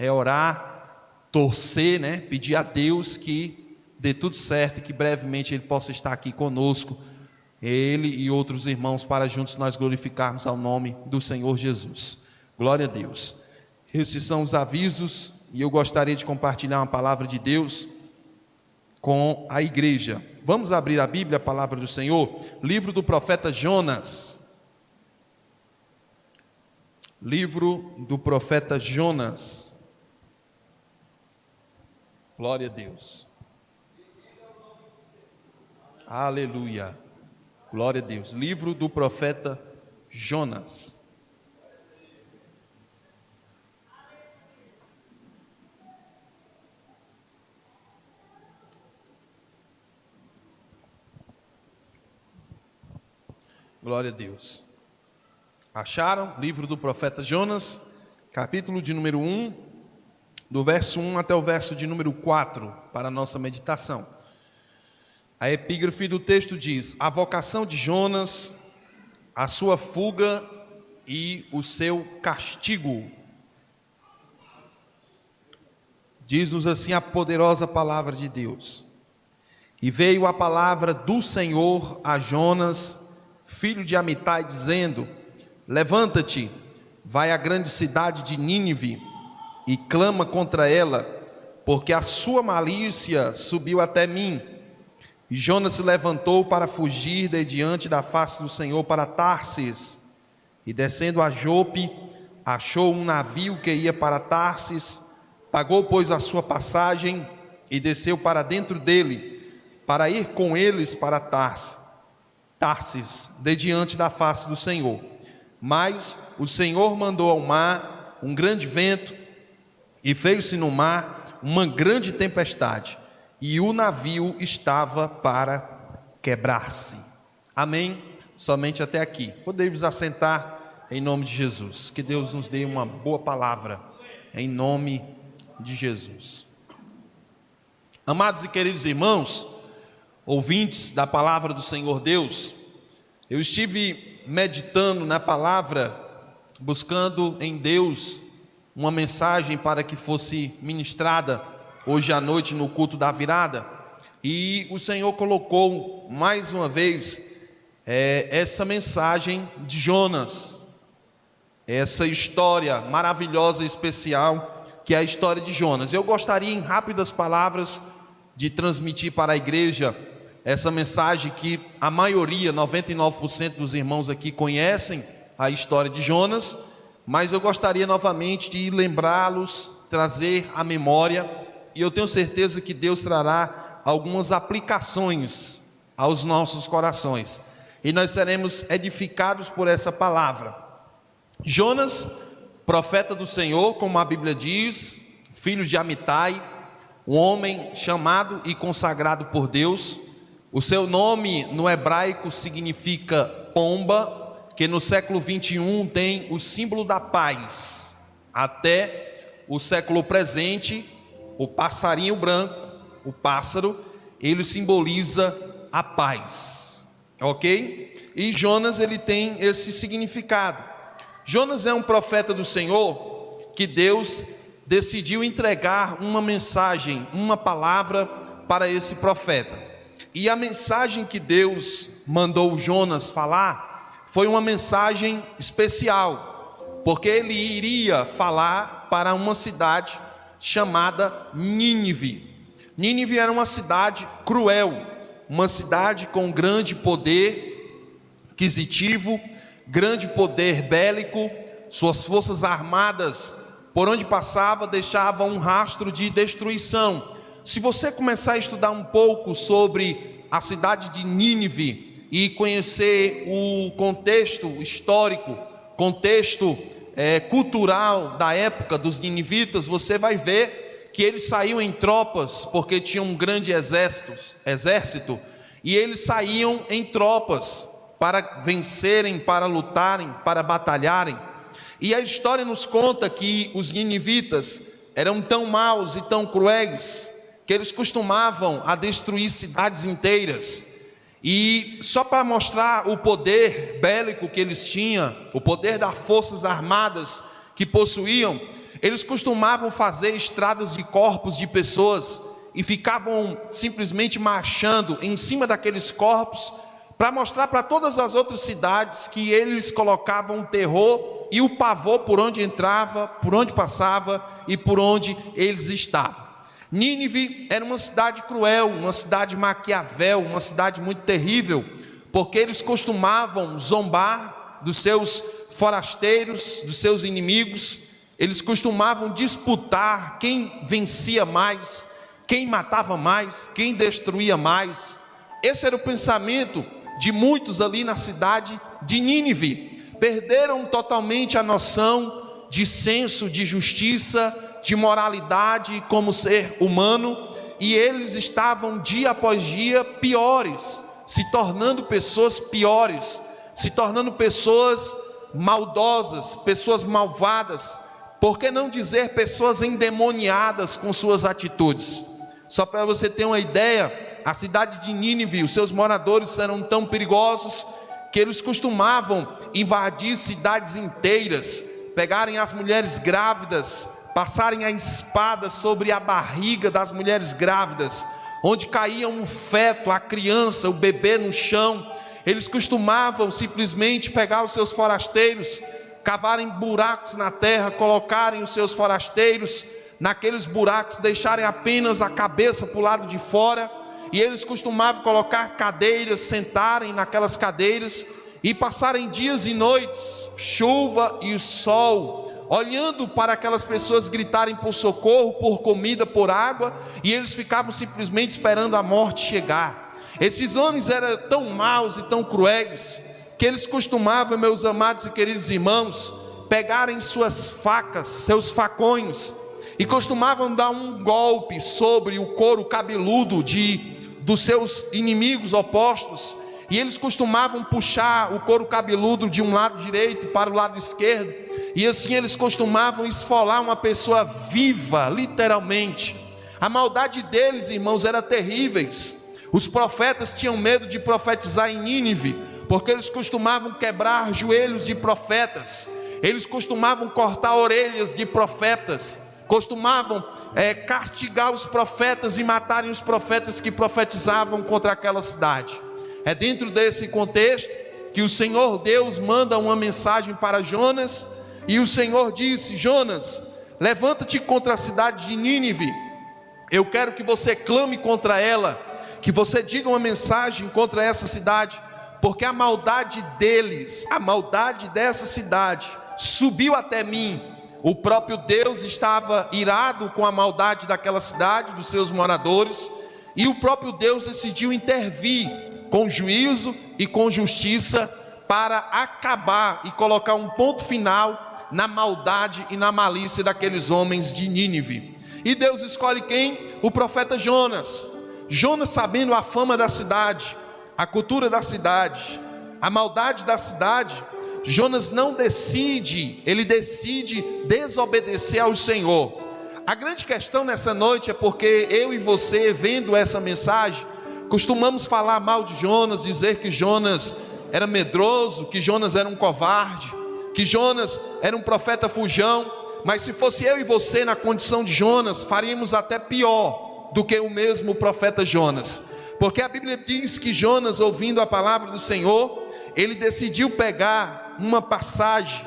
é orar, torcer, né? Pedir a Deus que dê tudo certo e que brevemente Ele possa estar aqui conosco, Ele e outros irmãos, para juntos nós glorificarmos ao nome do Senhor Jesus. Glória a Deus. Esses são os avisos e eu gostaria de compartilhar uma palavra de Deus com a igreja. Vamos abrir a Bíblia, a palavra do Senhor, livro do profeta Jonas. Livro do profeta Jonas. Glória a Deus. Aleluia. Glória a Deus. Livro do profeta Jonas. Glória a Deus. Acharam? Livro do profeta Jonas, capítulo de número 1, do verso 1 até o verso de número 4, para a nossa meditação. A epígrafe do texto diz: a vocação de Jonas, a sua fuga e o seu castigo. Diz-nos assim a poderosa palavra de Deus. E veio a palavra do Senhor a Jonas, filho de Amitai, dizendo: levanta-te, vai à grande cidade de Nínive e clama contra ela, porque a sua malícia subiu até mim. E Jonas se levantou para fugir de diante da face do Senhor para Tarsis, e descendo a Jope, achou um navio que ia para Tarsis, pagou, pois, a sua passagem e desceu para dentro dele, para ir com eles para Tarsis, de diante da face do Senhor. Mas o Senhor mandou ao mar um grande vento, e fez-se no mar uma grande tempestade, e o navio estava para quebrar-se. Amém? Somente até aqui. Podemos assentar em nome de Jesus. Que Deus nos dê uma boa palavra, em nome de Jesus. Amados e queridos irmãos, ouvintes da palavra do Senhor Deus, eu estive meditando na palavra, buscando em Deus uma mensagem para que fosse ministrada hoje à noite no culto da virada, e o Senhor colocou mais uma vez essa mensagem de Jonas, essa história maravilhosa e especial que é a história de Jonas. Eu gostaria, em rápidas palavras, de transmitir para a igreja essa mensagem que a maioria, 99% dos irmãos aqui conhecem a história de Jonas, mas eu gostaria novamente de lembrá-los, trazer à memória, e eu tenho certeza que Deus trará algumas aplicações aos nossos corações, e nós seremos edificados por essa palavra. Jonas, profeta do Senhor, como a Bíblia diz, filho de Amitai, um homem chamado e consagrado por Deus. O seu nome no hebraico significa pomba, que no século 21 tem o símbolo da paz. Até o século presente, o passarinho branco, o pássaro, ele simboliza a paz, ok? E Jonas, ele tem esse significado. Jonas é um profeta do Senhor que Deus decidiu entregar uma mensagem, uma palavra para esse profeta. E a mensagem que Deus mandou Jonas falar foi uma mensagem especial, porque ele iria falar para uma cidade chamada Nínive. Nínive era uma cidade cruel, uma cidade com grande poder aquisitivo, grande poder bélico. Suas forças armadas, por onde passava, deixavam um rastro de destruição. Se você começar a estudar um pouco sobre a cidade de Nínive e conhecer o contexto histórico, contexto cultural da época dos ninivitas, você vai ver que eles saíam em tropas, porque tinham um grande exército, e eles saíam em tropas para vencerem, para lutarem, para batalharem. E a história nos conta que os ninivitas eram tão maus e tão cruéis que eles costumavam a destruir cidades inteiras. E só para mostrar o poder bélico que eles tinham, o poder das forças armadas que possuíam, Eles costumavam fazer estradas de corpos de pessoas e ficavam simplesmente marchando em cima daqueles corpos para mostrar para todas as outras cidades que eles colocavam o terror e o pavor por onde entrava, por onde passava e por onde eles estavam. Nínive era uma cidade cruel, uma cidade Maquiavel, uma cidade muito terrível, porque eles costumavam zombar dos seus forasteiros, dos seus inimigos. Eles costumavam disputar quem vencia mais, quem matava mais, quem destruía mais. Esse era o pensamento de muitos ali na cidade de Nínive. Perderam totalmente a noção de senso de justiça, de moralidade como ser humano, e eles estavam dia após dia piores, se tornando pessoas piores, se tornando pessoas maldosas, pessoas malvadas, por que não dizer pessoas endemoniadas com suas atitudes? Só para você ter uma ideia, a cidade de Nínive, os seus moradores eram tão perigosos que eles costumavam invadir cidades inteiras, pegarem as mulheres grávidas, passarem a espada sobre a barriga das mulheres grávidas, onde caíam o feto, a criança, o bebê no chão. Eles costumavam simplesmente pegar os seus forasteiros, cavarem buracos na terra, colocarem os seus forasteiros naqueles buracos, deixarem apenas a cabeça para o lado de fora, e eles costumavam colocar cadeiras, sentarem naquelas cadeiras e passarem dias e noites, chuva e sol, olhando para aquelas pessoas gritarem por socorro, por comida, por água, e eles ficavam simplesmente esperando a morte chegar. Esses homens eram tão maus e tão cruéis, que eles costumavam, meus amados e queridos irmãos, pegarem suas facas, seus facões, e costumavam dar um golpe sobre o couro cabeludo dos seus inimigos opostos, e eles costumavam puxar o couro cabeludo de um lado direito para o lado esquerdo, e assim eles costumavam esfolar uma pessoa viva, literalmente. A maldade deles, irmãos, era terríveis. Os profetas tinham medo de profetizar em Nínive, porque eles costumavam quebrar joelhos de profetas, eles costumavam cortar orelhas de profetas, costumavam castigar os profetas e matarem os profetas que profetizavam contra aquela cidade. É dentro desse contexto que o Senhor Deus manda uma mensagem para Jonas, e o Senhor disse: Jonas, levanta-te contra a cidade de Nínive, eu quero que você clame contra ela, que você diga uma mensagem contra essa cidade, porque a maldade deles, a maldade dessa cidade subiu até mim. O próprio Deus estava irado com a maldade daquela cidade, dos seus moradores, e o próprio Deus decidiu intervir com juízo e com justiça para acabar e colocar um ponto final na maldade e na malícia daqueles homens de Nínive. E Deus escolhe quem? O profeta Jonas. Jonas, sabendo a fama da cidade, a cultura da cidade, a maldade da cidade, Jonas não decide, ele decide desobedecer ao Senhor. A grande questão nessa noite é porque eu e você, vendo essa mensagem, costumamos falar mal de Jonas, dizer que Jonas era medroso, que Jonas era um covarde, que Jonas era um profeta fujão. Mas se fosse eu e você na condição de Jonas, faríamos até pior do que o mesmo profeta Jonas, porque a Bíblia diz que Jonas, ouvindo a palavra do Senhor, ele decidiu pegar uma passagem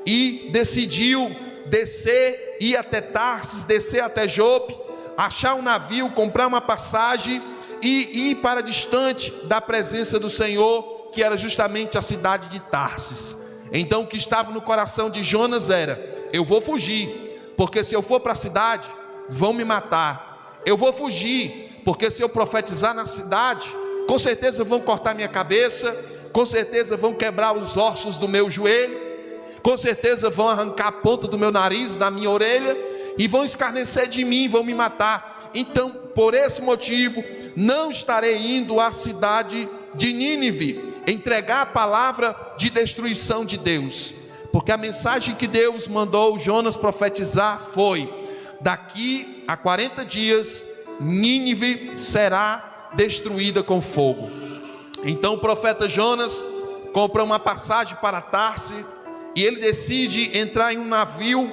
e decidiu descer, ir até Tarsis, descer até Jope, achar um navio, comprar uma passagem e ir para distante da presença do Senhor, que era justamente a cidade de Tarsis. Então o que estava no coração de Jonas era: eu vou fugir, porque se eu for para a cidade, vão me matar. Eu vou fugir, porque se eu profetizar na cidade, com certeza vão cortar minha cabeça, com certeza vão quebrar os ossos do meu joelho, com certeza vão arrancar a ponta do meu nariz, da minha orelha, e vão escarnecer de mim, vão me matar. Então, por esse motivo, não estarei indo à cidade de Nínive entregar a palavra de destruição de Deus, porque a mensagem que Deus mandou Jonas profetizar foi: daqui a 40 dias Nínive será destruída com fogo. Então o profeta Jonas compra uma passagem para Tarsis, e ele decide entrar em um navio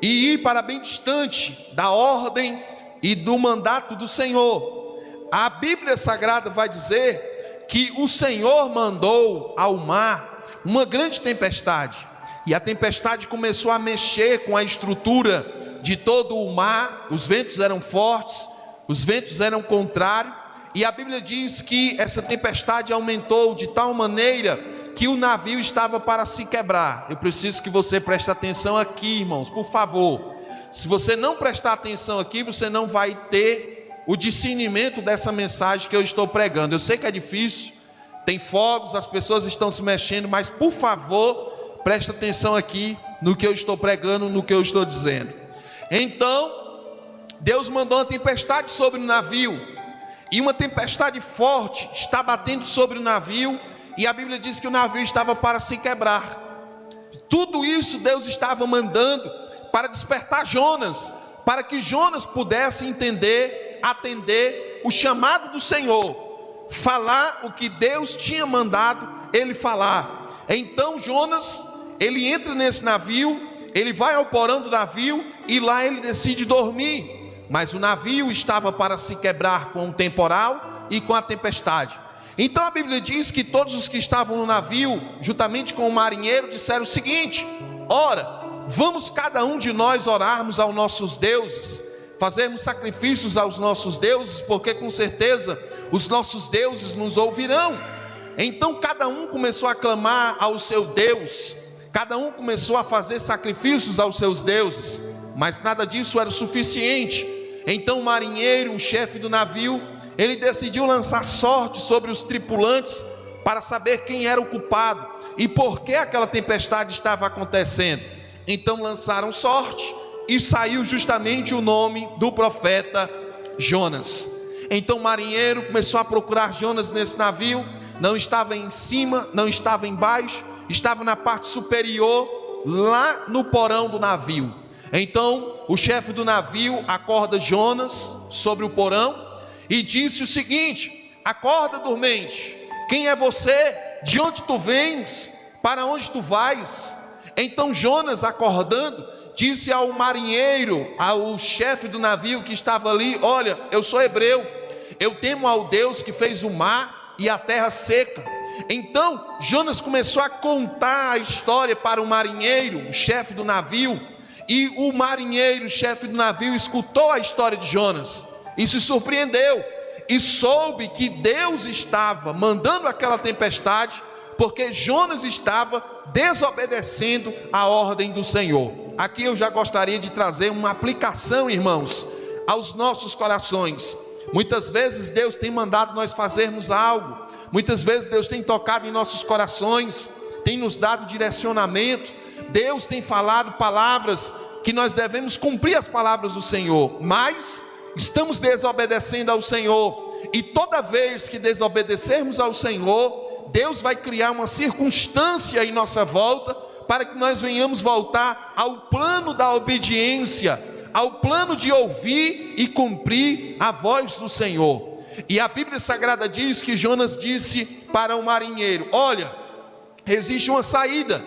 e ir para bem distante da ordem e do mandato do Senhor. A Bíblia Sagrada vai dizer que o Senhor mandou ao mar uma grande tempestade, e a tempestade começou a mexer com a estrutura de todo o mar. Os ventos eram fortes, os ventos eram contrários, e a Bíblia diz que essa tempestade aumentou de tal maneira que o navio estava para se quebrar. Eu preciso que você preste atenção aqui, irmãos, por favor. Se você não prestar atenção aqui, você não vai ter o discernimento dessa mensagem que eu estou pregando. Eu sei que é difícil, tem fogos, as pessoas estão se mexendo, mas por favor, preste atenção aqui no que eu estou pregando, no que eu estou dizendo. Então, Deus mandou uma tempestade sobre o navio, e uma tempestade forte está batendo sobre o navio, e a Bíblia diz que o navio estava para se quebrar. Tudo isso Deus estava mandando para despertar Jonas, para que Jonas pudesse entender, atender o chamado do Senhor, falar o que Deus tinha mandado ele falar. Então Jonas, ele entra nesse navio, ele vai ao porão do navio, e lá ele decide dormir. Mas o navio estava para se quebrar com o temporal e com a tempestade. Então a Bíblia diz que todos os que estavam no navio, juntamente com o marinheiro, disseram o seguinte: ora, vamos cada um de nós orarmos aos nossos deuses, fazermos sacrifícios aos nossos deuses, porque com certeza os nossos deuses nos ouvirão. Então cada um começou a clamar ao seu Deus, cada um começou a fazer sacrifícios aos seus deuses, mas nada disso era suficiente. Então o marinheiro, o chefe do navio, ele decidiu lançar sorte sobre os tripulantes para saber quem era o culpado e por que aquela tempestade estava acontecendo. Então lançaram sorte e saiu justamente o nome do profeta Jonas. Então o marinheiro começou a procurar Jonas nesse navio. Não estava em cima, não estava embaixo, estava na parte superior, lá no porão do navio. Então o chefe do navio acorda Jonas sobre o porão e disse o seguinte: acorda, dormente, quem é você? De onde tu vens? Para onde tu vais? Então Jonas, acordando, disse ao marinheiro, ao chefe do navio que estava ali: olha, eu sou hebreu, eu temo ao Deus que fez o mar e a terra seca. Então Jonas começou a contar a história para o marinheiro, o chefe do navio. E o marinheiro, chefe do navio, escutou a história de Jonas e se surpreendeu, e soube que Deus estava mandando aquela tempestade, porque Jonas estava desobedecendo a ordem do Senhor. Aqui eu já gostaria de trazer uma aplicação, irmãos, aos nossos corações. Muitas vezes Deus tem mandado nós fazermos algo, muitas vezes Deus tem tocado em nossos corações, tem nos dado direcionamento, Deus tem falado palavras que nós devemos cumprir as palavras do Senhor, mas estamos desobedecendo ao Senhor, e toda vez que desobedecermos ao Senhor, Deus vai criar uma circunstância em nossa volta, para que nós venhamos voltar ao plano da obediência, ao plano de ouvir e cumprir a voz do Senhor. E a Bíblia Sagrada diz que Jonas disse para o marinheiro: olha, existe uma saída.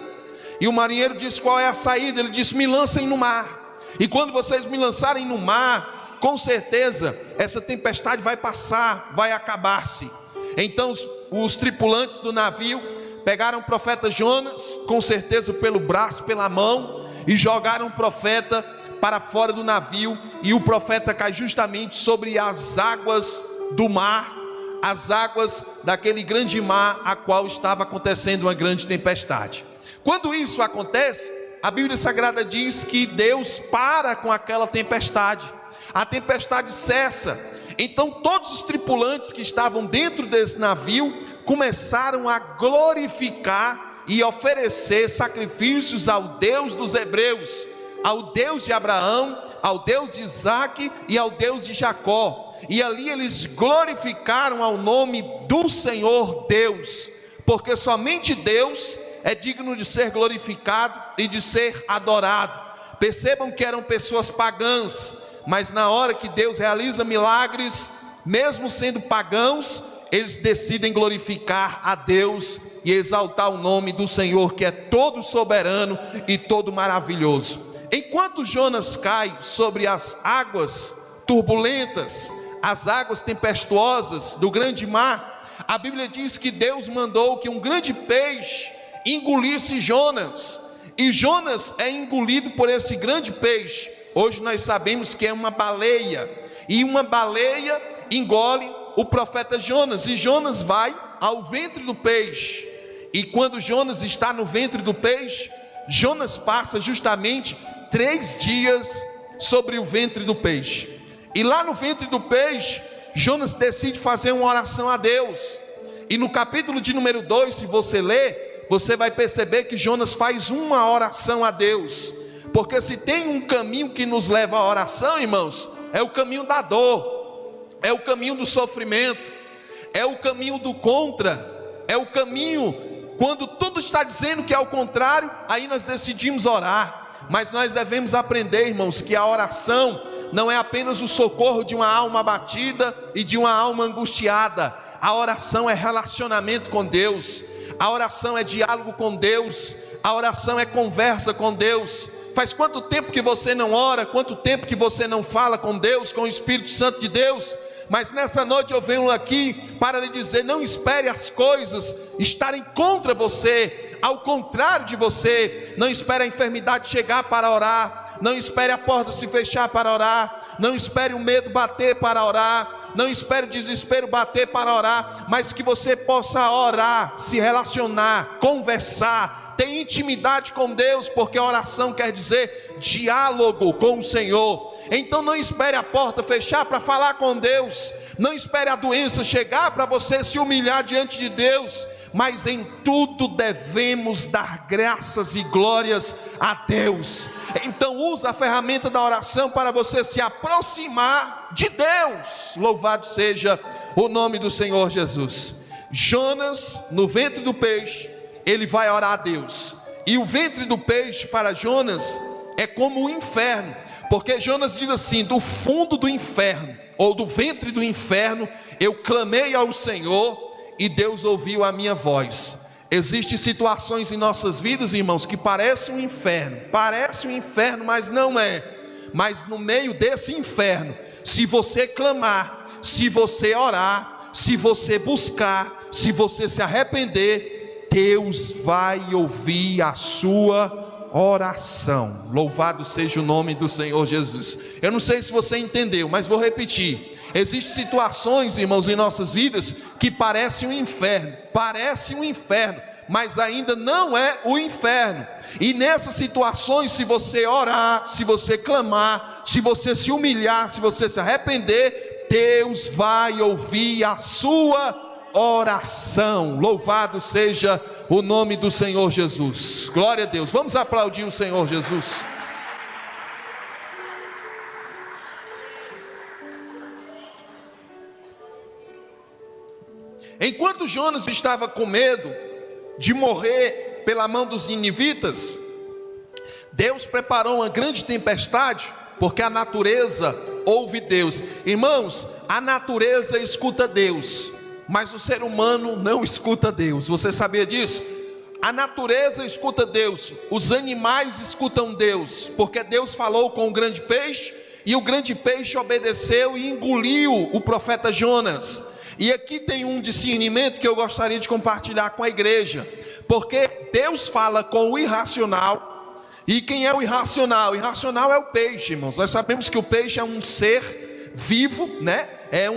E o marinheiro disse: qual é a saída? Ele disse: me lancem no mar, e quando vocês me lançarem no mar, com certeza essa tempestade vai passar, vai acabar-se. Então os tripulantes do navio pegaram o profeta Jonas, com certeza pelo braço, pela mão, e jogaram o profeta para fora do navio, e o profeta cai justamente sobre as águas do mar, as águas daquele grande mar, a qual estava acontecendo uma grande tempestade. Quando isso acontece, a Bíblia Sagrada diz que Deus para com aquela tempestade, a tempestade cessa. Então todos os tripulantes que estavam dentro desse navio começaram a glorificar e oferecer sacrifícios ao Deus dos hebreus, ao Deus de Abraão, ao Deus de Isaque e ao Deus de Jacó. E ali eles glorificaram ao nome do Senhor Deus, porque somente Deus é digno de ser glorificado e de ser adorado. Percebam que eram pessoas pagãs, mas na hora que Deus realiza milagres, mesmo sendo pagãos, eles decidem glorificar a Deus e exaltar o nome do Senhor, que é todo soberano e todo maravilhoso. Enquanto Jonas cai sobre as águas turbulentas, as águas tempestuosas do grande mar, a Bíblia diz que Deus mandou que um grande peixe engolisse Jonas, e Jonas é engolido por esse grande peixe. Hoje nós sabemos que é uma baleia, e uma baleia engole o profeta Jonas, e Jonas vai ao ventre do peixe. E quando Jonas está no ventre do peixe, Jonas passa justamente 3 dias sobre o ventre do peixe. E lá no ventre do peixe, Jonas decide fazer uma oração a Deus. E no capítulo de número 2, se você ler, você vai perceber que Jonas faz uma oração a Deus. Porque se tem um caminho que nos leva à oração, irmãos, é o caminho da dor, é o caminho do sofrimento, é o caminho do contra, é o caminho quando tudo está dizendo que é o contrário, aí nós decidimos orar. Mas nós devemos aprender, irmãos, que a oração não é apenas o socorro de uma alma abatida e de uma alma angustiada. A oração é relacionamento com Deus, a oração é diálogo com Deus, a oração é conversa com Deus. Faz quanto tempo que você não ora, quanto tempo que você não fala com Deus, com o Espírito Santo de Deus? Mas nessa noite eu venho aqui para lhe dizer: não espere as coisas estarem contra você, ao contrário de você. Não espere a enfermidade chegar para orar, não espere a porta se fechar para orar, não espere o medo bater para orar, não espere o desespero bater para orar, mas que você possa orar, se relacionar, conversar, ter intimidade com Deus, porque a oração quer dizer diálogo com o Senhor. Então não espere a porta fechar para falar com Deus, não espere a doença chegar para você se humilhar diante de Deus, mas em tudo devemos dar graças e glórias a Deus. Então usa a ferramenta da oração para você se aproximar de Deus. Louvado seja o nome do Senhor Jesus. Jonas, no ventre do peixe, ele vai orar a Deus, e o ventre do peixe para Jonas é como o inferno, porque Jonas diz assim: do fundo do inferno, ou do ventre do inferno, eu clamei ao Senhor, e Deus ouviu a minha voz. Existem situações em nossas vidas, irmãos, que parecem um inferno, mas não é. Mas no meio desse inferno, se você clamar, se você orar, se você buscar, se você se arrepender, Deus vai ouvir a sua oração. Louvado seja o nome do Senhor Jesus. Eu não sei se você entendeu, mas vou repetir. Existem situações, irmãos, em nossas vidas que parecem um inferno, mas ainda não é o inferno. E nessas situações, se você orar, se você clamar, se você se humilhar, se você se arrepender, Deus vai ouvir a sua oração. Louvado seja o nome do Senhor Jesus. Glória a Deus. Vamos aplaudir o Senhor Jesus. Enquanto Jonas estava com medo de morrer pela mão dos ninivitas, Deus preparou uma grande tempestade, porque a natureza ouve Deus. Irmãos, a natureza escuta Deus, mas o ser humano não escuta Deus. Você sabia disso? A natureza escuta Deus, os animais escutam Deus, porque Deus falou com o grande peixe, e o grande peixe obedeceu e engoliu o profeta Jonas. E aqui tem um discernimento que eu gostaria de compartilhar com a igreja, porque Deus fala com o irracional. E quem é o irracional? O irracional é o peixe, irmãos. Nós sabemos que o peixe é um ser vivo, né? É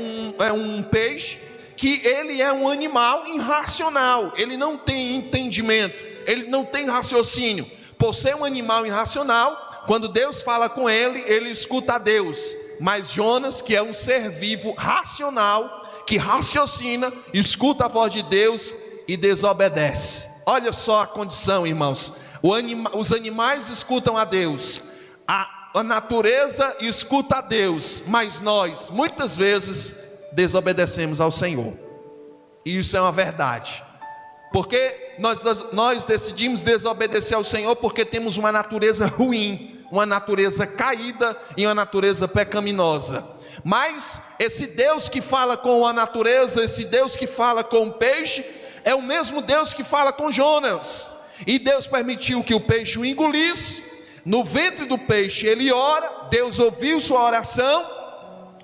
um peixe que ele é um animal irracional. Ele não tem entendimento, ele não tem raciocínio. Por ser um animal irracional, quando Deus fala com ele, ele escuta a Deus. Mas Jonas, que é um ser vivo racional, que raciocina, escuta a voz de Deus e desobedece. Olha só a condição, irmãos. Os animais escutam a Deus, a natureza escuta a Deus, mas nós muitas vezes desobedecemos ao Senhor. E isso é uma verdade, porque nós decidimos desobedecer ao Senhor porque temos uma natureza ruim, uma natureza caída e uma natureza pecaminosa. Mas esse Deus que fala com a natureza, esse Deus que fala com o peixe, é o mesmo Deus que fala com Jonas. E Deus permitiu que o peixe o engolisse, no ventre do peixe ele ora, Deus ouviu sua oração,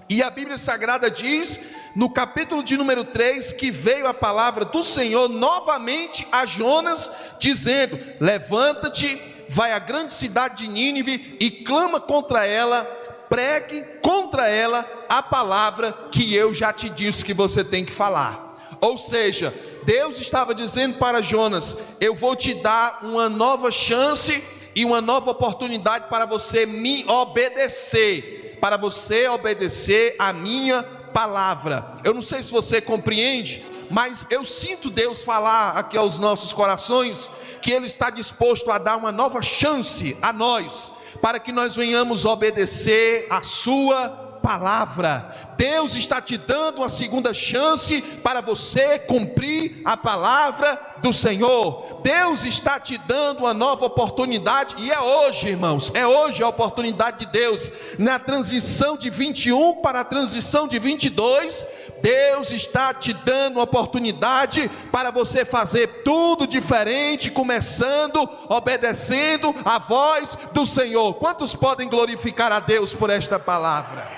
e a Bíblia Sagrada diz, no capítulo de número 3, que veio a palavra do Senhor novamente a Jonas, dizendo: levanta-te, vai à grande cidade de Nínive e clama contra ela, pregue contra ela a palavra que eu já te disse que você tem que falar. Ou seja, Deus estava dizendo para Jonas: eu vou te dar uma nova chance e uma nova oportunidade para você me obedecer, para você obedecer a minha palavra. Eu não sei se você compreende, mas eu sinto Deus falar aqui aos nossos corações, que Ele está disposto a dar uma nova chance a nós, para que nós venhamos obedecer a sua palavra. Deus está te dando uma segunda chance para você cumprir a palavra do Senhor. Deus está te dando uma nova oportunidade, e é hoje, irmãos, é hoje a oportunidade de Deus, na transição de 21 para a transição de 22, Deus está te dando uma oportunidade para você fazer tudo diferente, começando, obedecendo a voz do Senhor. Quantos podem glorificar a Deus por esta palavra?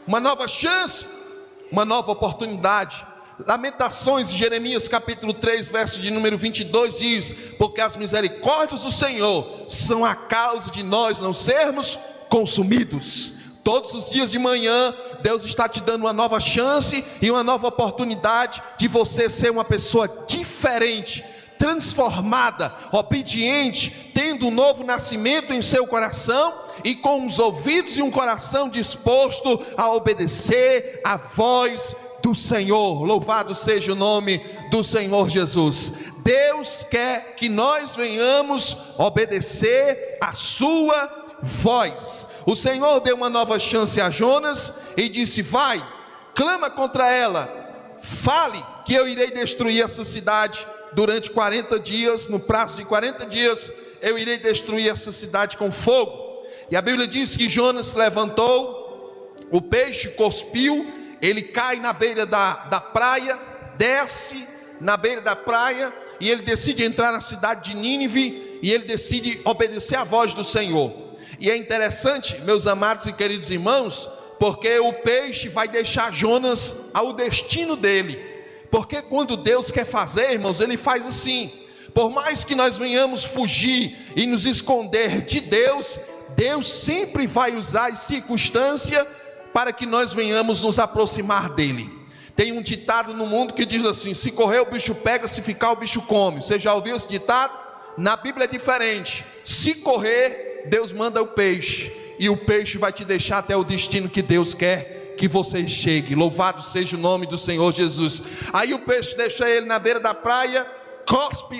Uma nova chance, uma nova oportunidade. Lamentações de Jeremias capítulo 3, verso de número 22 diz: porque as misericórdias do Senhor são a causa de nós não sermos consumidos. Todos os dias de manhã, Deus está te dando uma nova chance e uma nova oportunidade de você ser uma pessoa diferente, transformada, obediente, tendo um novo nascimento em seu coração e com os ouvidos e um coração disposto a obedecer a voz do Senhor. Louvado seja o nome do Senhor Jesus. Deus quer que nós venhamos obedecer a sua voz. O Senhor deu uma nova chance a Jonas e disse: vai, clama contra ela, fale que eu irei destruir essa cidade durante 40 dias, no prazo de 40 dias, eu irei destruir essa cidade com fogo. E a Bíblia diz que Jonas levantou, o peixe cuspiu, ele cai na beira da praia, desce na beira da praia, e ele decide entrar na cidade de Nínive, e ele decide obedecer à voz do Senhor. E é interessante, meus amados e queridos irmãos, porque o peixe vai deixar Jonas ao destino dele. Porque quando Deus quer fazer, irmãos, Ele faz assim. Por mais que nós venhamos fugir e nos esconder de Deus, Deus sempre vai usar as circunstâncias para que nós venhamos nos aproximar dEle. Tem um ditado no mundo que diz assim: se correr o bicho pega, se ficar o bicho come. Você já ouviu esse ditado? Na Bíblia é diferente. Se correr, Deus manda o peixe, e o peixe vai te deixar até o destino que Deus quer que você chegue. Louvado seja o nome do Senhor Jesus. Aí o peixe deixa ele na beira da praia, cospe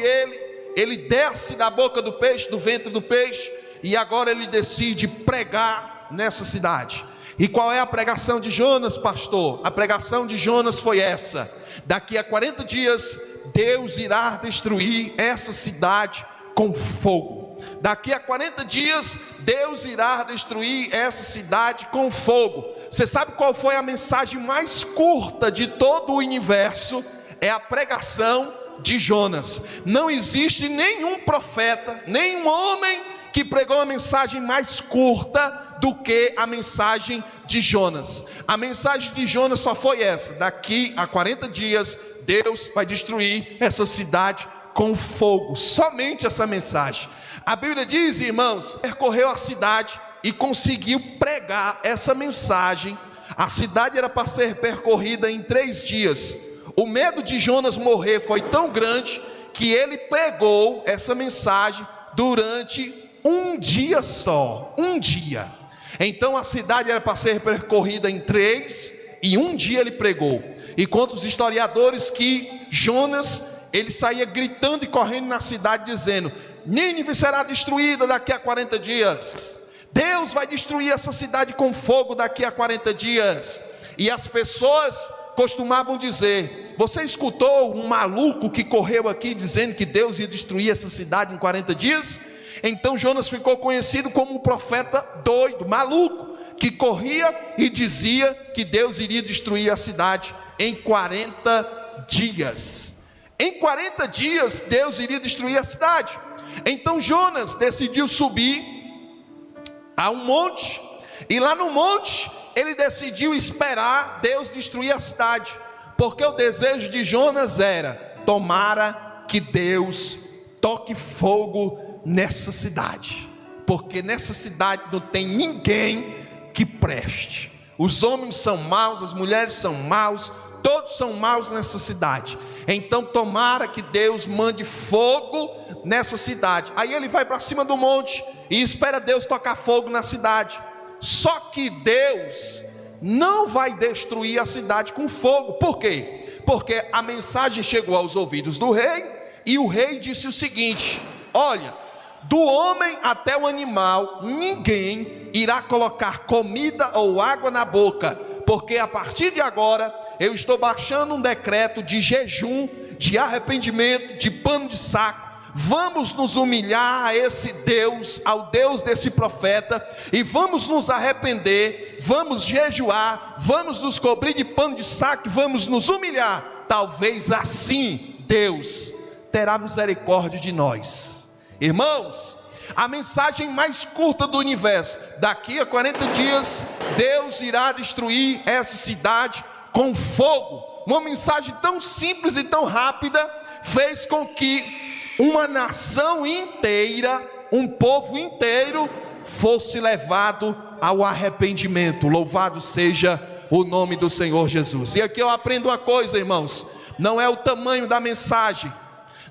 ele desce da boca do peixe, do ventre do peixe, e agora ele decide pregar nessa cidade. E qual é a pregação de Jonas, pastor? A pregação de Jonas foi essa: daqui a 40 dias Deus irá destruir essa cidade com fogo. Daqui a 40 dias Deus irá destruir essa cidade com fogo. Você sabe qual foi a mensagem mais curta de todo o universo? É a pregação de Jonas. Não existe nenhum profeta, nenhum homem que pregou uma mensagem mais curta do que a mensagem de Jonas. A mensagem de Jonas só foi essa: daqui a 40 dias Deus vai destruir essa cidade com fogo. Somente essa mensagem. A Bíblia diz, irmãos, percorreu a cidade e conseguiu pregar essa mensagem. A cidade era para ser percorrida em 3 dias. O medo de Jonas morrer foi tão grande que ele pregou essa mensagem durante um dia só. Um dia. Então a cidade era para ser percorrida em 3, e um dia ele pregou. E conta os historiadores que Jonas, ele saía gritando e correndo na cidade dizendo: Nínive será destruída daqui a 40 dias. Deus vai destruir essa cidade com fogo daqui a 40 dias. E as pessoas costumavam dizer: você escutou um maluco que correu aqui dizendo que Deus ia destruir essa cidade em 40 dias? Então Jonas ficou conhecido como um profeta doido, maluco, que corria e dizia que Deus iria destruir a cidade em 40 dias. Em 40 dias, Deus iria destruir a cidade. Então Jonas decidiu subir a um monte, e lá no monte, ele decidiu esperar Deus destruir a cidade, porque o desejo de Jonas era: tomara que Deus toque fogo nessa cidade, porque nessa cidade não tem ninguém que preste. Os homens são maus, as mulheres são maus, todos são maus nessa cidade. Então tomara que Deus mande fogo nessa cidade. Aí ele vai para cima do monte e espera Deus tocar fogo na cidade. Só que Deus não vai destruir a cidade com fogo. Por quê? Porque a mensagem chegou aos ouvidos do rei, e o rei disse o seguinte: olha, do homem até o animal, ninguém irá colocar comida ou água na boca, porque a partir de agora eu estou baixando um decreto de jejum, de arrependimento, de pano de saco. Vamos nos humilhar a esse Deus, ao Deus desse profeta, e vamos nos arrepender, vamos jejuar, vamos nos cobrir de pano de saco, vamos nos humilhar. Talvez assim Deus terá misericórdia de nós. Irmãos, a mensagem mais curta do universo: daqui a 40 dias Deus irá destruir essa cidade com fogo. Uma mensagem tão simples e tão rápida fez com que uma nação inteira, um povo inteiro, fosse levado ao arrependimento. Louvado seja o nome do Senhor Jesus. E aqui eu aprendo uma coisa, irmãos: não é o tamanho da mensagem,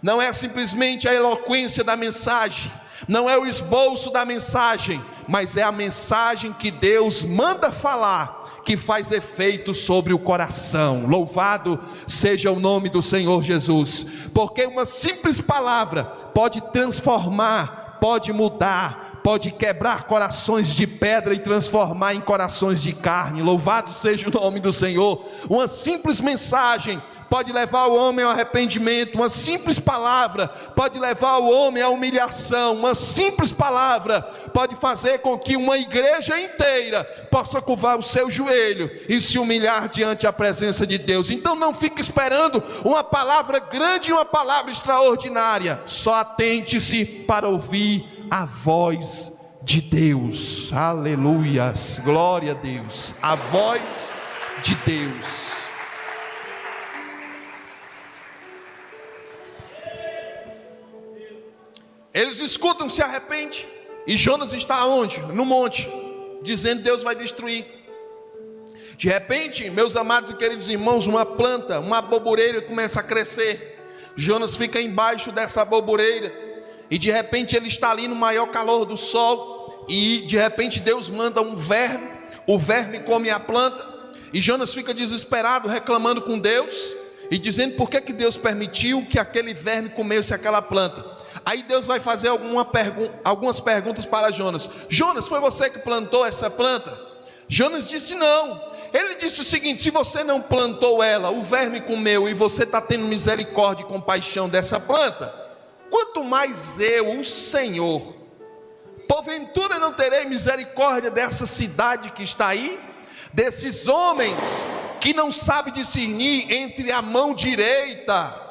não é simplesmente a eloquência da mensagem, não é o esboço da mensagem, mas é a mensagem que Deus manda falar, que faz efeito sobre o coração. Louvado seja o nome do Senhor Jesus, porque uma simples palavra pode transformar, pode mudar, pode quebrar corações de pedra e transformar em corações de carne. Louvado seja o nome do Senhor. Uma simples mensagem pode levar o homem ao arrependimento. Uma simples palavra pode levar o homem à humilhação. Uma simples palavra pode fazer com que uma igreja inteira possa curvar o seu joelho e se humilhar diante da presença de Deus. Então não fique esperando uma palavra grande e uma palavra extraordinária. Só atente-se para ouvir a voz de Deus. Aleluias, glória a Deus. A voz de Deus. Eles escutam, se arrepende. E Jonas está onde? No monte, dizendo: Deus vai destruir. De repente, meus amados e queridos irmãos, uma planta, uma aboboreira começa a crescer. Jonas fica embaixo dessa aboboreira, e de repente ele está ali no maior calor do sol, e de repente Deus manda um verme, o verme come a planta, e Jonas fica desesperado, reclamando com Deus, e dizendo por que Deus permitiu que aquele verme comesse aquela planta. Aí Deus vai fazer algumas perguntas para Jonas. Jonas, foi você que plantou essa planta? Jonas disse não. Ele disse o seguinte: se você não plantou ela, o verme comeu, e você está tendo misericórdia e compaixão dessa planta, quanto mais eu, o Senhor, porventura não terei misericórdia dessa cidade que está aí, desses homens que não sabem discernir entre a mão direita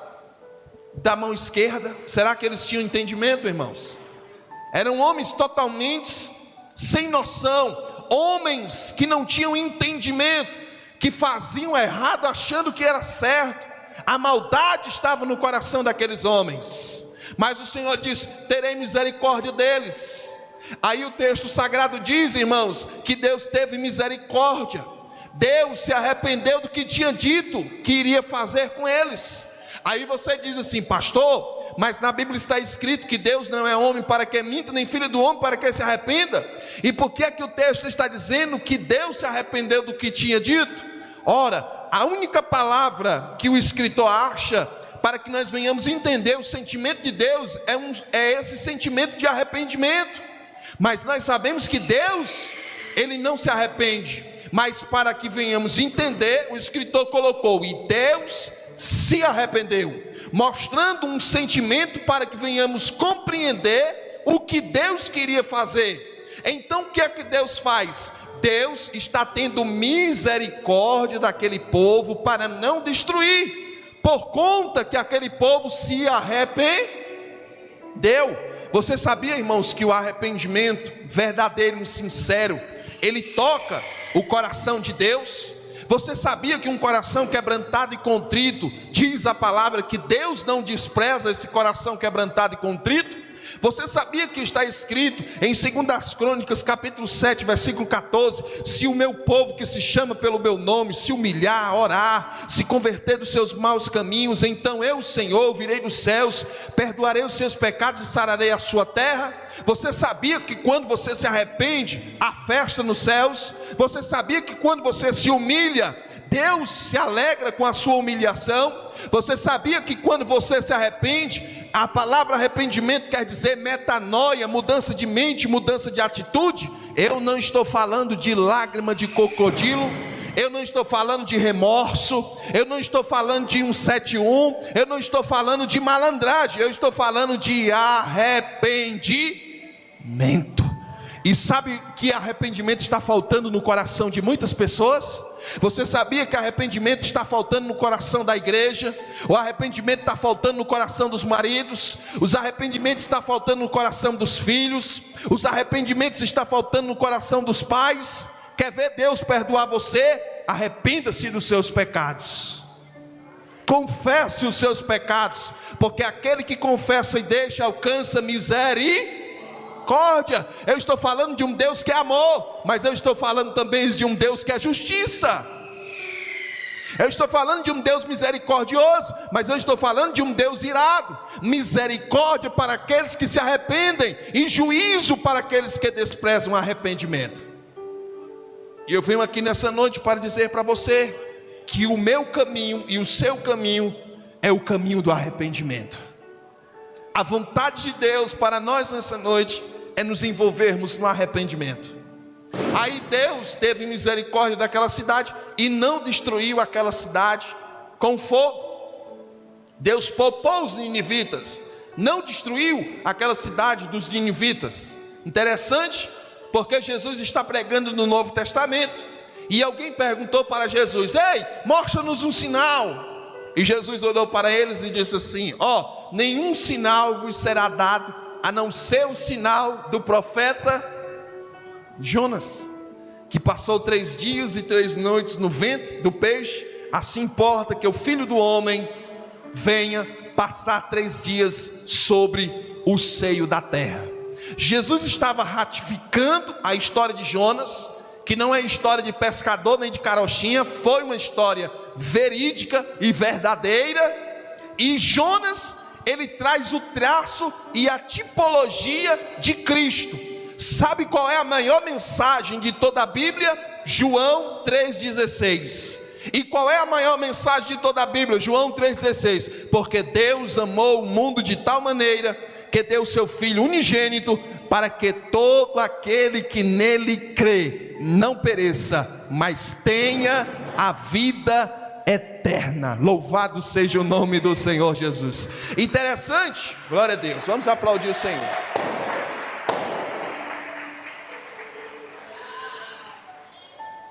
da mão esquerda? Será que eles tinham entendimento, irmãos? Eram homens totalmente sem noção, homens que não tinham entendimento, que faziam errado achando que era certo. A maldade estava no coração daqueles homens, mas o Senhor diz: terei misericórdia deles. Aí o texto sagrado diz, irmãos, que Deus teve misericórdia. Deus se arrependeu do que tinha dito que iria fazer com eles. Aí você diz assim: pastor, mas na Bíblia está escrito que Deus não é homem para que minta, nem filho do homem para que se arrependa. E por que é que o texto está dizendo que Deus se arrependeu do que tinha dito? Ora, a única palavra que o escritor acha para que nós venhamos entender o sentimento de Deus é esse sentimento de arrependimento. Mas nós sabemos que Deus, Ele não se arrepende. Mas para que venhamos entender, o escritor colocou: e Deus se arrependeu, mostrando um sentimento para que venhamos compreender o que Deus queria fazer. Então o que é que Deus faz? Deus está tendo misericórdia daquele povo para não destruir. por conta que aquele povo se arrependeu. Você sabia, irmãos, que o arrependimento verdadeiro e sincero, ele toca o coração de Deus? Você sabia que um coração quebrantado e contrito, diz a palavra que Deus não despreza esse coração quebrantado e contrito? Você sabia que está escrito em 2 Crônicas, capítulo 7, versículo 14: se o meu povo que se chama pelo meu nome se humilhar, orar, se converter dos seus maus caminhos, então eu, Senhor, virei dos céus, perdoarei os seus pecados e sararei a sua terra? Você sabia que quando você se arrepende, há festa nos céus? Você sabia que quando você se humilha, Deus se alegra com a sua humilhação? Você sabia que quando você se arrepende, a palavra arrependimento quer dizer metanoia, mudança de mente, mudança de atitude? Eu não estou falando de lágrima de crocodilo, eu não estou falando de remorso, eu não estou falando de 171, eu não estou falando de malandragem, eu estou falando de arrependimento. E sabe que arrependimento está faltando no coração de muitas pessoas? Você sabia que arrependimento está faltando no coração da igreja? O arrependimento está faltando no coração dos maridos, os arrependimentos estão faltando no coração dos filhos, os arrependimentos estão faltando no coração dos pais. Quer ver Deus perdoar você? Arrependa-se dos seus pecados, confesse os seus pecados, porque aquele que confessa e deixa alcança misericórdia. Eu estou falando de um Deus que é amor, mas eu estou falando também de um Deus que é justiça. Eu estou falando de um Deus misericordioso, mas eu estou falando de um Deus irado. Misericórdia para aqueles que se arrependem e juízo para aqueles que desprezam o arrependimento. E eu venho aqui nessa noite para dizer para você que o meu caminho e o seu caminho é o caminho do arrependimento. A vontade de Deus para nós nessa noite é nos envolvermos no arrependimento. Aí Deus teve misericórdia daquela cidade e não destruiu aquela cidade com fogo. Deus poupou os ninivitas, não destruiu aquela cidade dos ninivitas. Interessante, porque Jesus está pregando no Novo Testamento, e alguém perguntou para Jesus: ei, mostra-nos um sinal. E Jesus olhou para eles e disse assim: nenhum sinal vos será dado, a não ser o sinal do profeta Jonas, que passou 3 dias e 3 noites no ventre do peixe. Assim importa que o Filho do Homem venha passar 3 dias sobre o seio da terra. Jesus estava ratificando a história de Jonas, que não é história de pescador nem de carochinha, foi uma história verídica e verdadeira. E Jonas, ele traz o traço e a tipologia de Cristo. Sabe qual é a maior mensagem de toda a Bíblia? João 3,16. E qual é a maior mensagem de toda a Bíblia? João 3,16. Porque Deus amou o mundo de tal maneira que deu o seu Filho unigênito, para que todo aquele que nele crê não pereça, mas tenha a vida eterna. Louvado seja o nome do Senhor Jesus. Interessante, glória a Deus, vamos aplaudir o Senhor.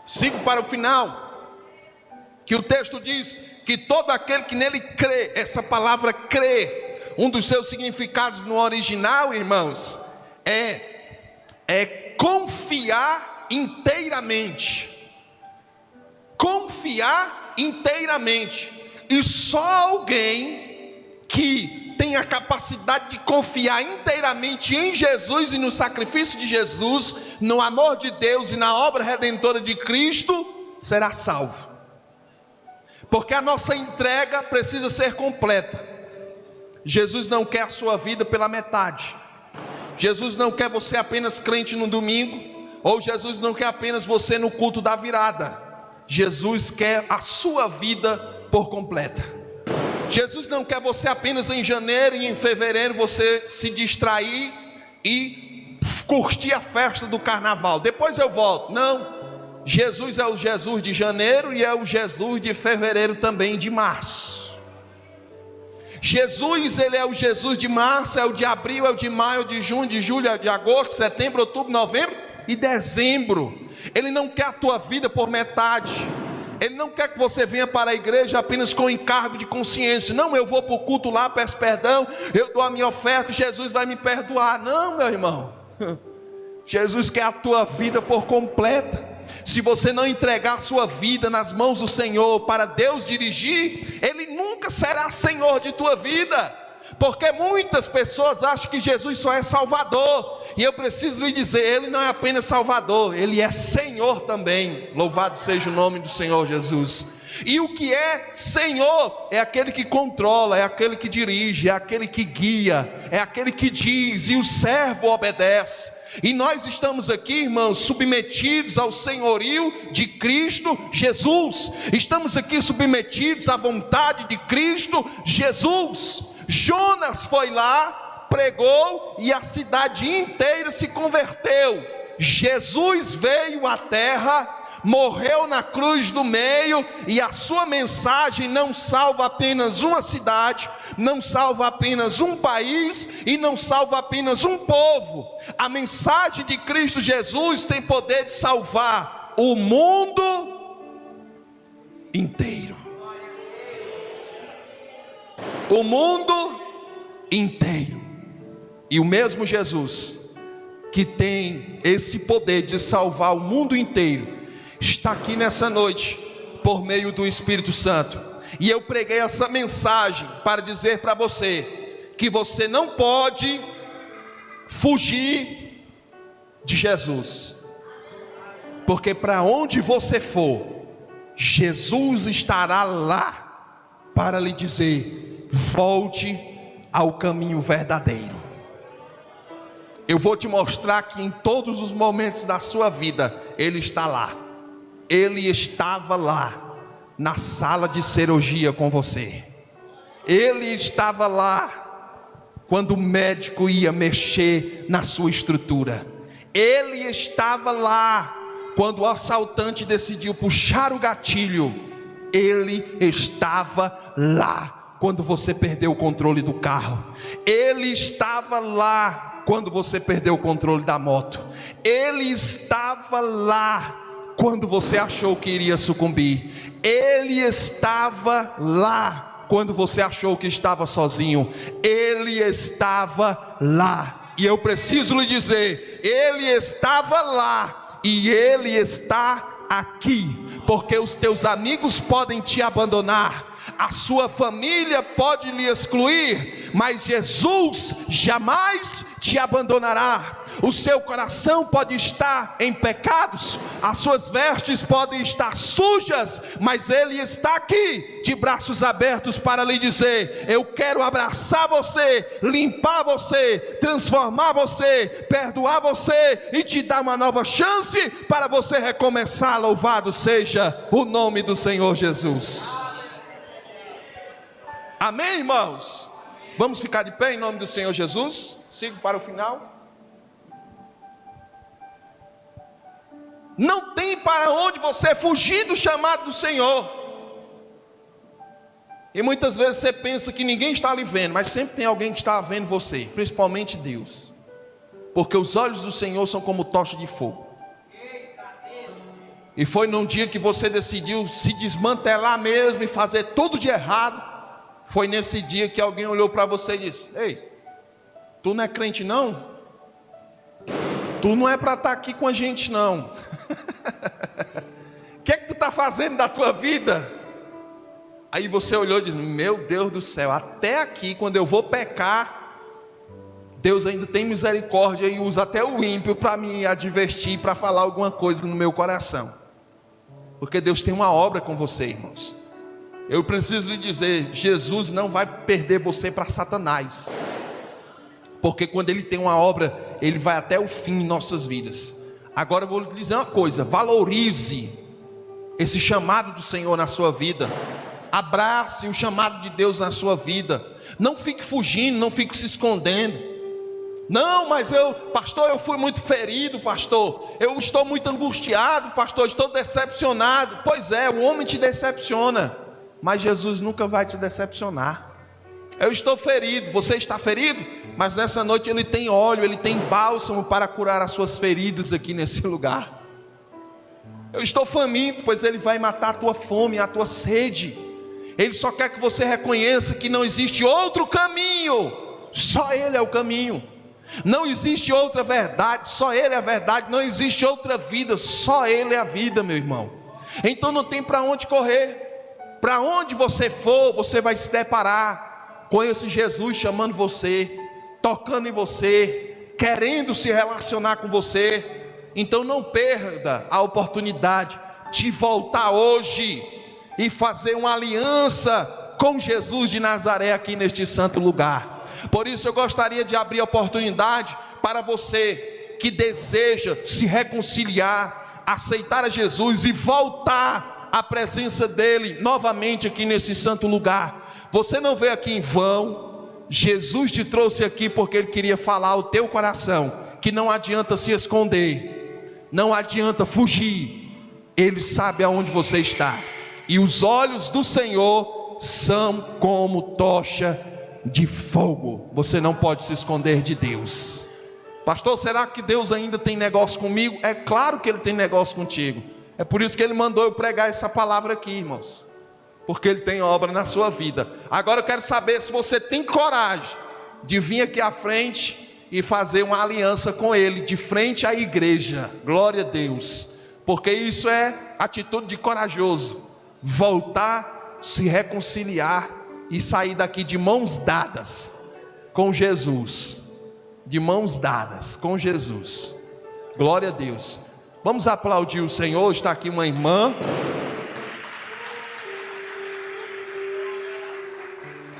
Sigo para o final, que o texto diz que todo aquele que nele crê, essa palavra crê, um dos seus significados no original, irmãos, é confiar inteiramente. Confiar inteiramente. E só alguém que tem a capacidade de confiar inteiramente em Jesus e no sacrifício de Jesus, no amor de Deus e na obra redentora de Cristo, será salvo. Porque a nossa entrega precisa ser completa. Jesus não quer a sua vida pela metade. Jesus não quer você apenas crente no domingo, ou Jesus não quer apenas você no culto da virada. Jesus quer a sua vida por completa. Jesus não quer você apenas em janeiro e em fevereiro você se distrair e curtir a festa do carnaval, depois eu volto. Não, Jesus é o Jesus de janeiro e é o Jesus de fevereiro também, de março. Jesus, ele é o Jesus de março, é o de abril, é o de maio, é o de junho, de julho, é o de agosto, setembro, outubro, novembro e dezembro. Ele não quer a tua vida por metade. Ele não quer que você venha para a igreja apenas com encargo de consciência. Não, eu vou para o culto lá, peço perdão, eu dou a minha oferta e Jesus vai me perdoar. Não, meu irmão. Jesus quer a tua vida por completa. Se você não entregar a sua vida nas mãos do Senhor para Deus dirigir, Ele nunca será Senhor de tua vida. Porque muitas pessoas acham que Jesus só é Salvador, e eu preciso lhe dizer, Ele não é apenas Salvador, Ele é Senhor também. Louvado seja o nome do Senhor Jesus. E o que é Senhor? É aquele que controla, é aquele que dirige, é aquele que guia, é aquele que diz, e o servo obedece. E nós estamos aqui, irmãos, submetidos ao senhorio de Cristo Jesus. Estamos aqui submetidos à vontade de Cristo Jesus. Jonas foi lá, pregou e a cidade inteira se converteu. Jesus veio à terra, morreu na cruz do meio, e a sua mensagem não salva apenas uma cidade, não salva apenas um país e não salva apenas um povo. A mensagem de Cristo Jesus tem poder de salvar o mundo inteiro. O mundo inteiro. E o mesmo Jesus que tem esse poder de salvar o mundo inteiro está aqui nessa noite por meio do Espírito Santo. E eu preguei essa mensagem para dizer para você que você não pode fugir de Jesus, porque para onde você for, Jesus estará lá para lhe dizer: volte ao caminho verdadeiro. Eu vou te mostrar que em todos os momentos da sua vida Ele está lá. Ele estava lá na sala de cirurgia com você. Ele estava lá quando o médico ia mexer na sua estrutura. Ele estava lá quando o assaltante decidiu puxar o gatilho. Ele estava lá quando você perdeu o controle do carro. Ele estava lá quando você perdeu o controle da moto. Ele estava lá quando você achou que iria sucumbir. Ele estava lá quando você achou que estava sozinho. Ele estava lá. E eu preciso lhe dizer, Ele estava lá e Ele está aqui. Porque os teus amigos podem te abandonar, a sua família pode lhe excluir, mas Jesus jamais te abandonará. O seu coração pode estar em pecados, as suas vestes podem estar sujas, mas Ele está aqui de braços abertos para lhe dizer: eu quero abraçar você, limpar você, transformar você, perdoar você e te dar uma nova chance para você recomeçar. Louvado seja o nome do Senhor Jesus. Amém, irmãos? Vamos ficar de pé em nome do Senhor Jesus. Sigo para o final. Não tem para onde você fugir do chamado do Senhor. E muitas vezes você pensa que ninguém está lhe vendo, mas sempre tem alguém que está vendo você, principalmente Deus. Porque os olhos do Senhor são como tocha de fogo. E foi num dia que você decidiu se desmantelar mesmo e fazer tudo de errado. Foi nesse dia que alguém olhou para você e disse: ei, tu não é crente não? Tu não é para estar aqui com a gente não. O que é que tu está fazendo da tua vida? Aí você olhou e disse: meu Deus do céu, até aqui quando eu vou pecar, Deus ainda tem misericórdia e usa até o ímpio para me advertir, para falar alguma coisa no meu coração. Porque Deus tem uma obra com você, irmãos. Eu preciso lhe dizer, Jesus não vai perder você para Satanás. Porque quando Ele tem uma obra, Ele vai até o fim em nossas vidas. Agora eu vou lhe dizer uma coisa: valorize esse chamado do Senhor na sua vida. Abrace o chamado de Deus na sua vida. Não fique fugindo, não fique se escondendo. Não, mas pastor, eu fui muito ferido, pastor. Eu estou muito angustiado, pastor, estou decepcionado. Pois é, o homem te decepciona, mas Jesus nunca vai te decepcionar. Eu estou ferido, você está ferido? Mas nessa noite Ele tem óleo, Ele tem bálsamo para curar as suas feridas aqui nesse lugar. Eu estou faminto, pois Ele vai matar a tua fome, a tua sede. Ele só quer que você reconheça que não existe outro caminho, só Ele é o caminho. Não existe outra verdade, só Ele é a verdade. Não existe outra vida, só Ele é a vida, meu irmão. Então não tem para onde correr. Para onde você for, você vai se deparar com esse Jesus chamando você, tocando em você, querendo se relacionar com você. Então não perda a oportunidade de voltar hoje e fazer uma aliança com Jesus de Nazaré aqui neste santo lugar. Por isso eu gostaria de abrir a oportunidade para você que deseja se reconciliar, aceitar a Jesus e voltar à presença dele novamente aqui nesse santo lugar. Você não veio aqui em vão. Jesus te trouxe aqui porque Ele queria falar ao teu coração que não adianta se esconder, não adianta fugir. Ele sabe aonde você está, e os olhos do Senhor são como tocha de fogo. Você não pode se esconder de Deus. Pastor, será que Deus ainda tem negócio comigo? É claro que Ele tem negócio contigo. É por isso que Ele mandou eu pregar essa palavra aqui, irmãos, porque Ele tem obra na sua vida. Agora eu quero saber se você tem coragem de vir aqui à frente e fazer uma aliança com Ele, de frente à igreja. Glória a Deus, porque isso é atitude de corajoso. Voltar, se reconciliar e sair daqui de mãos dadas com Jesus. De mãos dadas com Jesus. Glória a Deus. Vamos aplaudir o Senhor. Está aqui uma irmã.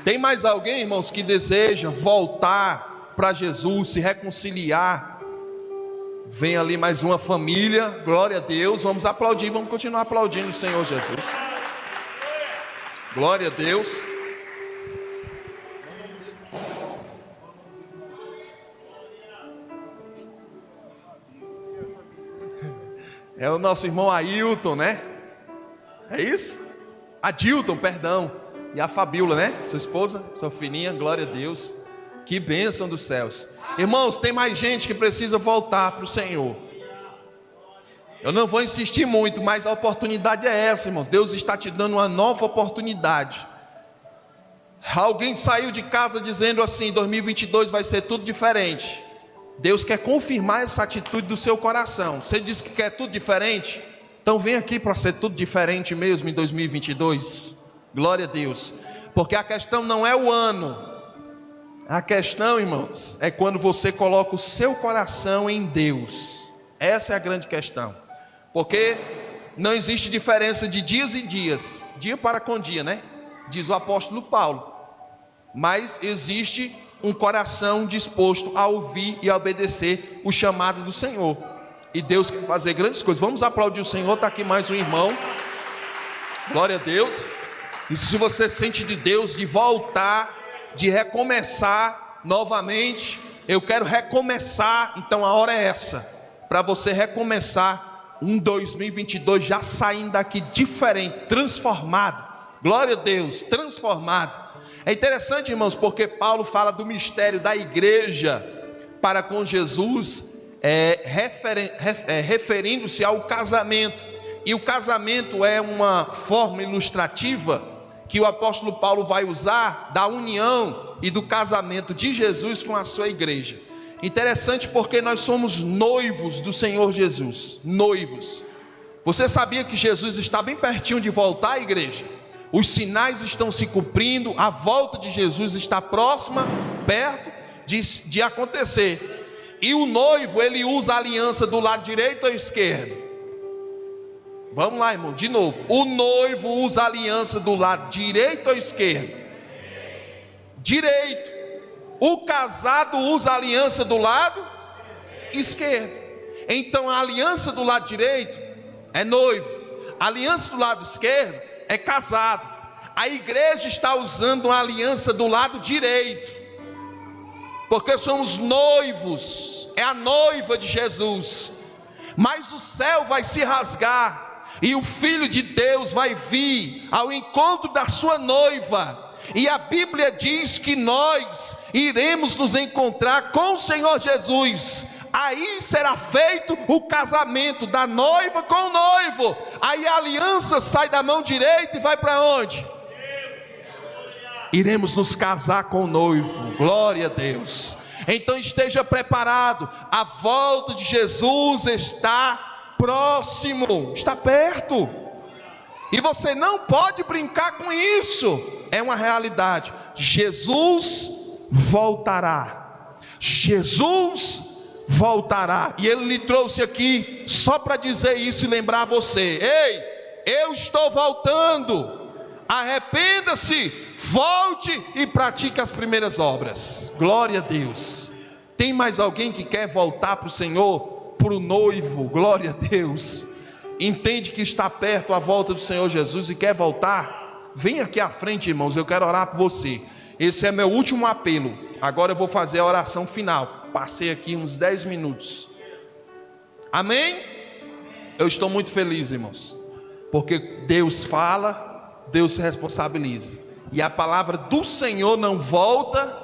Tem mais alguém, irmãos, que deseja voltar para Jesus, se reconciliar? Vem ali mais uma família. Glória a Deus. Vamos aplaudir, vamos continuar aplaudindo o Senhor Jesus. Glória a Deus. É o nosso irmão Ailton, né? É isso? Adilton, perdão. E a Fabíola, né? Sua esposa, sua filhinha, glória a Deus. Que bênção dos céus. Irmãos, tem mais gente que precisa voltar para o Senhor. Eu não vou insistir muito, mas a oportunidade é essa, irmãos. Deus está te dando uma nova oportunidade. Alguém saiu de casa dizendo assim: 2022 vai ser tudo diferente. Deus quer confirmar essa atitude do seu coração. Você diz que quer tudo diferente? Então vem aqui para ser tudo diferente mesmo em 2022. Glória a Deus. Porque a questão não é o ano. A questão, irmãos, é quando você coloca o seu coração em Deus. Essa é a grande questão. Porque não existe diferença de dias em dias, dia para com dia, né? Diz o apóstolo Paulo. Mas existe um coração disposto a ouvir e a obedecer o chamado do Senhor. E Deus quer fazer grandes coisas. Vamos aplaudir o Senhor. Está aqui mais um irmão. Glória a Deus. E se você sente de Deus de voltar, de recomeçar novamente, eu quero recomeçar, então a hora é essa, para você recomeçar um 2022 já saindo daqui diferente, transformado. Glória a Deus, transformado. É interessante, irmãos, porque Paulo fala do mistério da igreja para com Jesus, referindo-se ao casamento. E o casamento é uma forma ilustrativa que o apóstolo Paulo vai usar da união e do casamento de Jesus com a sua igreja. Interessante porque nós somos noivos do Senhor Jesus, noivos. Você sabia que Jesus está bem pertinho de voltar à igreja? Os sinais estão se cumprindo, a volta de Jesus está próxima, perto de acontecer. E o noivo, ele usa a aliança do lado direito ou esquerdo? Vamos lá, irmão, de novo. O noivo usa a aliança do lado direito ou esquerdo? Direito. O casado usa a aliança do lado esquerdo. Então a aliança do lado direito é noivo, a aliança do lado esquerdo é casado. A igreja está usando uma aliança do lado direito, porque somos noivos, é a noiva de Jesus. Mas o céu vai se rasgar e o Filho de Deus vai vir ao encontro da sua noiva. E a Bíblia diz que nós iremos nos encontrar com o Senhor Jesus aí será feito o casamento da noiva com o noivo. Aí a aliança sai da mão direita e vai para onde? Iremos nos casar com o noivo, glória a Deus. Então esteja preparado, a volta de Jesus está próximo, está perto, e você não pode brincar com isso, é uma realidade. Jesus voltará, Jesus voltará, e Ele lhe trouxe aqui só para dizer isso e lembrar você: ei, eu estou voltando, arrependa-se, volte e pratique as primeiras obras. Glória a Deus. Tem mais alguém que quer voltar para o Senhor, para o noivo? Glória a Deus. Entende que está perto a volta do Senhor Jesus e quer voltar? Vem aqui à frente, irmãos, eu quero orar por você. Esse é meu último apelo. Agora eu vou fazer a oração final. Passei aqui uns 10 minutos. Amém? Eu estou muito feliz, irmãos, porque Deus fala, Deus se responsabiliza, e a palavra do Senhor não volta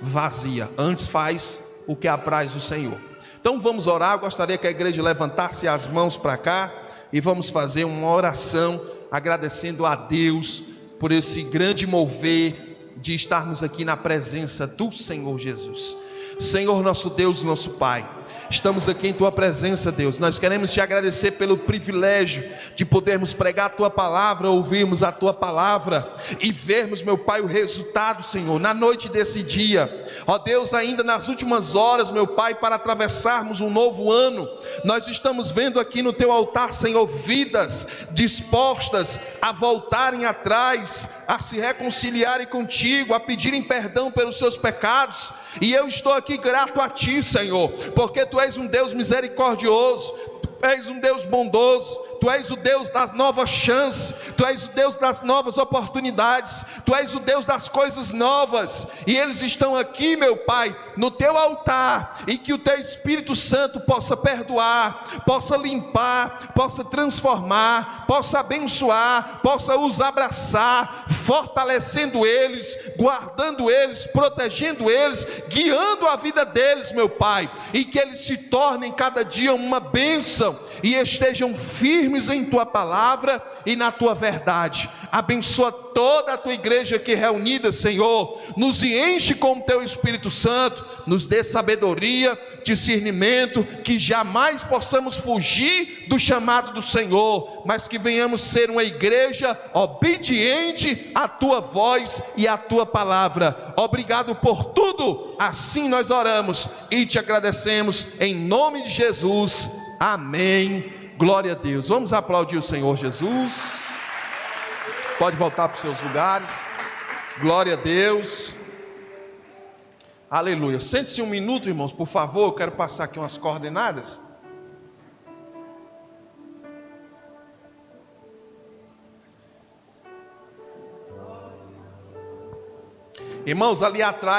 vazia, antes faz o que apraz o Senhor. Então vamos orar. Eu gostaria que a igreja levantasse as mãos para cá e vamos fazer uma oração agradecendo a Deus por esse grande mover de estarmos aqui na presença do Senhor Jesus. Senhor, nosso Deus, nosso Pai, estamos aqui em Tua presença, Deus. Nós queremos Te agradecer pelo privilégio de podermos pregar a Tua palavra, ouvirmos a Tua palavra e vermos, meu Pai, o resultado, Senhor, na noite desse dia. Ó Deus, ainda nas últimas horas, meu Pai, para atravessarmos um novo ano, nós estamos vendo aqui no Teu altar, Senhor, vidas dispostas a voltarem atrás, a se reconciliarem contigo, a pedirem perdão pelos seus pecados. E eu estou aqui grato a Ti, Senhor, porque Tu és um Deus misericordioso, Tu és um Deus bondoso, Tu és o Deus das novas chances, Tu és o Deus das novas oportunidades, Tu és o Deus das coisas novas, e eles estão aqui, meu Pai, no Teu altar, e que o Teu Espírito Santo possa perdoar, possa limpar, possa transformar, possa abençoar, possa os abraçar, fortalecendo eles, guardando eles, protegendo eles, guiando a vida deles, meu Pai, e que eles se tornem cada dia uma bênção, e estejam firmes em Tua palavra e na Tua verdade. Abençoa toda a Tua igreja aqui reunida, Senhor, nos enche com o Teu Espírito Santo, nos dê sabedoria, discernimento, que jamais possamos fugir do chamado do Senhor, mas que venhamos ser uma igreja obediente à Tua voz e à Tua palavra. Obrigado por tudo, assim nós oramos e Te agradecemos, em nome de Jesus, amém. Glória a Deus. Vamos aplaudir o Senhor Jesus. Pode voltar para os seus lugares. Glória a Deus. Aleluia. Sente-se um minuto, irmãos, por favor. Eu quero passar aqui umas coordenadas. Irmãos, ali atrás